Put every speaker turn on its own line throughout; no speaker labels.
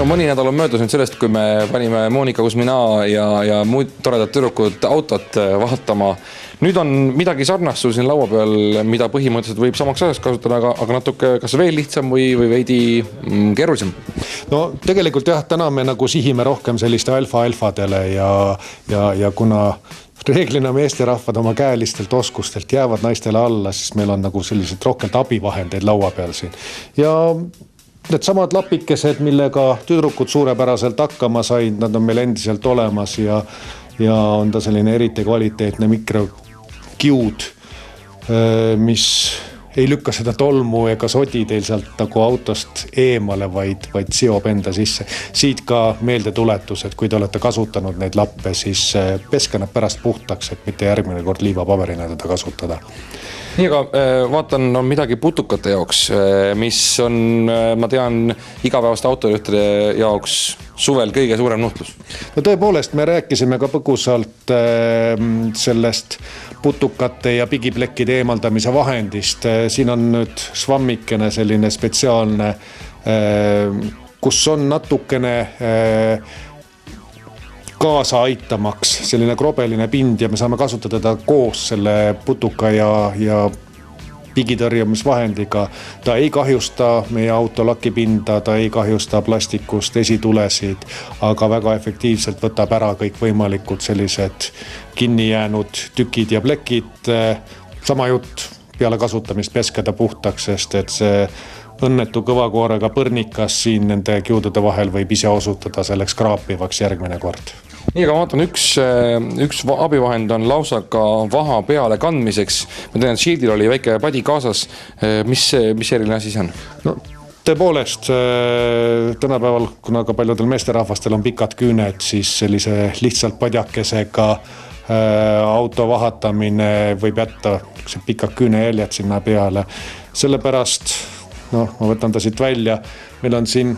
No mõni nädal on möödas nüüd sellest, kui me panime Monika Kuzmina ja muud toredad tüdrukud autot vaatama. Nüüd on midagi sarnast siin laua peal, mida põhimõtteliselt võib samaks asjaks kasutada, aga natuke kas veel lihtsam või veidi keerulisem.
No tegelikult jah, täna me nagu sihime rohkem selliste alfa-alfadele ja kuna reeglina meesterahvad oma käelistelt oskustelt jäävad naistele alla, siis meil on nagu sellised rohkelt abivahendeid laua peal siin. Ja need samad lapikesed, millega tüdrukud suurepäraselt hakkama said, nad on meil endiselt olemas ja on ta selline eriti kvaliteetne mikrokiud, mis ei lükka seda tolmu ega sodi teil sealt nagu autost eemale, vaid seob enda sisse. Siit ka meeldetuletus, et kui te olete kasutanud neid lappe, siis peske nad pärast puhtaks, et mitte järgmine kord liivapaberina teda kasutada.
Nii, aga vaatan, on midagi putukate jaoks, mis on, ma tean, igapäevaste autojuhtide jaoks suvel kõige suurem nuhtlus.
No tõepoolest, me rääkisime ka põgusalt sellest putukate ja pigiplekkide eemaldamise vahendist. Siin on nüüd svammikene selline spetsiaalne, kus on natukene kaasa aitamaks selline krobeline pind ja me saame kasutada ta koos selle putuka ja pigitõrjumisvahendiga. Ta ei kahjusta meie auto lakipinda, ta ei kahjusta plastikust esitulesid, aga väga efektiivselt võtab ära kõik võimalikud sellised kinni jäänud tükid ja plekid. Sama jutt peale kasutamist peskeda puhtaks, sest et see õnnetu kõvakoorega põrnikas siin nende kiudude vahel võib ise osutada selleks kraapivaks järgmine kord.
Nii, aga ma vaatan, üks abivahend on lausa ka vaha peale kandmiseks. Ma tean, et Shieldil oli väike padi kaasas. Mis eriline asi see on?
No, tõepoolest, tänapäeval, kuna ka paljudel meesterahvastel on pikad küüned, siis sellise lihtsalt padjakesega auto vahatamine võib jätta pikad küünejäljed sinna peale. Sellepärast, ma võtan ta siit välja, meil on siin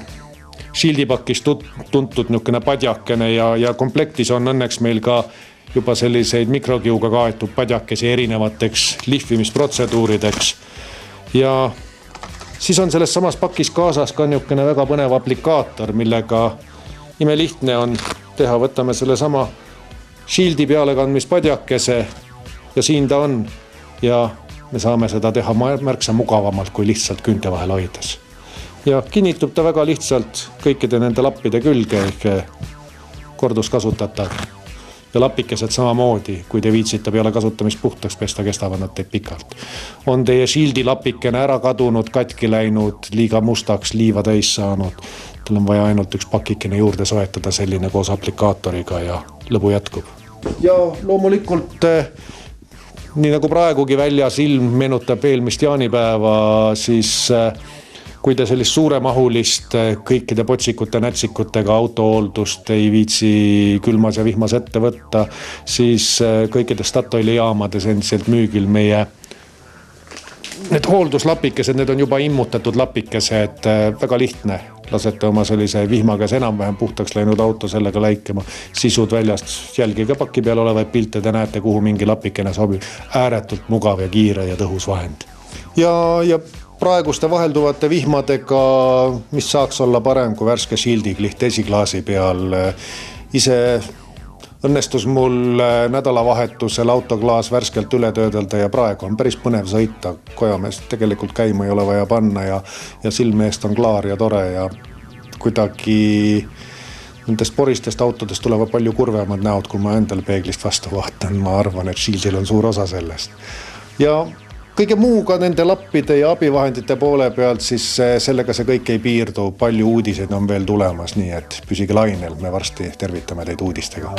Shieldi-pakis tuntud niisugune padjakene ja komplektis on õnneks meil ka juba selliseid mikrokiuga kaetud padjakesi erinevateks lihvimisprotseduurideks. Ja siis on selles samas pakis kaasas ka niisugune väga põnev aplikaator, millega imelihtne on teha. Võtame selle sama Shieldi pealekandmispadjakese ja siin ta on ja me saame seda teha märksa mugavamalt kui lihtsalt küünte vahel hoides. Ja kinnitub ta väga lihtsalt kõikide nende lappide külge ehk korduskasutatav. Ja lapikesed samamoodi, kui te viitsite peale kasutamist puhtaks pesta, kestavad nad teid pikalt. On teie Shieldi lapikene ära kadunud, katki läinud, liiga mustaks, liiva täis saanud. Teil on vaja ainult üks pakikene juurde soetada selline koos aplikaatoriga ja lõbu jätkub. Ja loomulikult, nii nagu praegugi väljas ilm meenutab eelmist jaanipäeva, siis kui te sellist suuremahulist kõikide potsikute, nätsikutega autohooldust ei viitsi külmas ja vihmas ette võtta, siis kõikides Statoili jaamades endiselt müügil meie need hoolduslapikesed, need on juba immutatud lapikesed, väga lihtne. Lasete oma sellise vihmagas enam-vähem puhtaks läinud auto sellega läikema, sisud väljast, jälgige paki peal olevaid pilte, te näete, kuhu mingi lapikene sobib. Ääretult mugav ja kiire ja tõhus vahend. Ja praeguste vahelduvate vihmadega, mis saaks olla parem kui värske Shieldi kliht esiklaasi peal. Ise õnnestus mul nädalavahetusel autoklaas värskelt üle töödelda ja praegu on päris põnev sõita. Kojameest tegelikult käima ei ole vaja panna ja silme eest on klaar ja tore ja kuidagi nendest poristest autodest tulevad palju kurvemad näod, kui ma endal peeglist vastu vaatan. Ma arvan, et Shieldil on suur osa sellest. Ja kõige muuga nende lappide ja abivahendite poole pealt, siis sellega see kõik ei piirdu. Palju uudiseid on veel tulemas, nii et püsige lainel, me varsti tervitame teid uudistega.